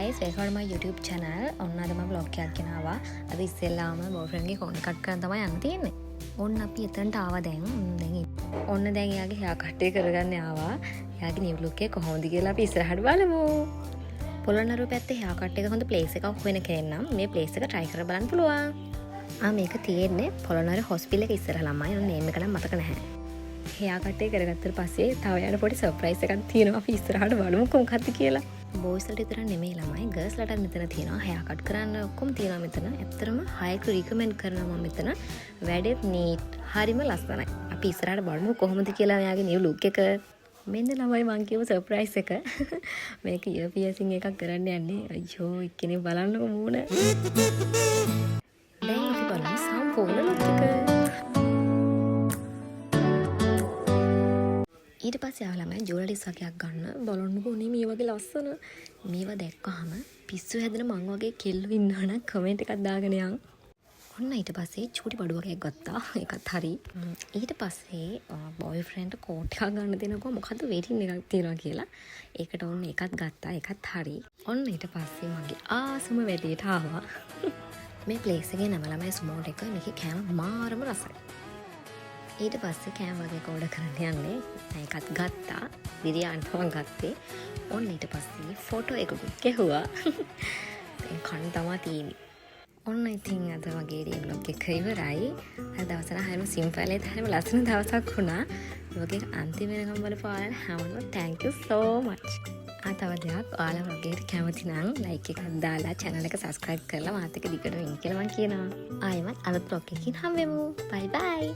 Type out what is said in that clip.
guys, welcome to my YouTube channel. ඔන්න අද මම vlog එකක් ගෙනාවා. අද ඉස්සෙල්ලාම boyfriend ගේ කොන් කට් කරන් තමයි යන්න තියෙන්නේ. ඔන්න අපි එතනට ආවා දැන්. ඔන්න දැන් එයාගේ hair cut එක කරගන්න ආවා. එයාගේ new look එක කොහොමද කියලා අපි ඉස්සරහට බලමු. පොළොන්නරුව පැත්තේ hair cut එක හොඳ place එකක් හොයන කෙනෙක් නම් මේ place එක try කරලා බලන්න පුළුවන්. මේක තියෙන්නේ පොළොන්නරුව hospital එක ඉස්සරහ ළමයි. ඔන්න name එක නම් මතක නැහැ. hair cut එක කරගත්තට පස්සේ තව යන පොඩි surprise එකක් තියෙනවා. අපි ඉස්සරහට බලමු කොහොමද කියලා. boys ලට විතර නෙමෙයි ළමයි girls ලටත් මෙතන තියෙනවා hair cut කරන්න ඔක්කොම තියෙනවා මෙතන. ඇත්තටම highly recommend කරනවා මම මෙතන. වැඩෙත් neat හරිම ලස්සනයි. අපි ඉස්සරහට බලමු කොහොමද කියලා මෙයාගේ new look එක. මෙන්න ළමයි මං කියව surprise එක. මේක ear piercing එකක් කරන්න යන්නේ. අයියෝ එක්කෙනෙක් බලන්නකො මූණ. දැන් අපි බලමු සම්පූර්ණ look එක. ඊට පස්සේ ආවලමයි ජුවලරිස් වගේක් ගන්න බලන්නකෝ නේ මේ වගේ ලස්සන මේවා දැක්කහම පිස්සු හැදෙන මං වගේ කෙල්ලෝ ඉන්නවනම් කමෙන්ට් එකක් දාගෙන යන්. ඔන්න ඊට පස්සේ චූටි බඩු වගේක් ගත්තා. ඒකත් හරි. ඊට පස්සේ බොයිෆ්‍රෙන්ඩ් කෝට් එකක් ගන්න දෙනකෝ මොකද්ද වෙටින් එකක් තියනවා කියලා. ඒකට ඔන්න එකක් ගත්තා. ඒකත් හරි. ඔන්න ඊට පස්සේ මගේ ආසම වැඩේට ආවා. මේ ප්ලේස් එකේ නම ළමයි ස්මෝල් එක. මේකේ කෑම මාරම රසයි. ඊට පස්සේ කෑම වගේ ඕඩර් කරන්න යන්නේ. ඒකත් ගත්තා. බිරියානි තමයි ගත්තේ. ඔන්න ඊට පස්සේ ෆොටෝ එකකුත් ගැහුවා. දැන් කන්න තමයි තියෙන්නේ. ඔන්න ඉතින් අද වගේ vlog එක ඉවරයි. අද දවසට හරිම සිම්පල් ඒත් හරිම ලස්සන දවසක් වුණා. ඒ වගේ අන්තිම වෙනකම් බලපු ඔයාලට හැමෝටම thank you so much. තව දෙයක් ඔයාලා vlog එකට කැමති නම් like එකක් දාලා channel එක subscribe කරලා මාත් එක්ක දිගටම ඉන්න කියලා මම කියනවා. ආයෙමත් අලුත් vlog එකකින් හම්බෙමු. bye bye.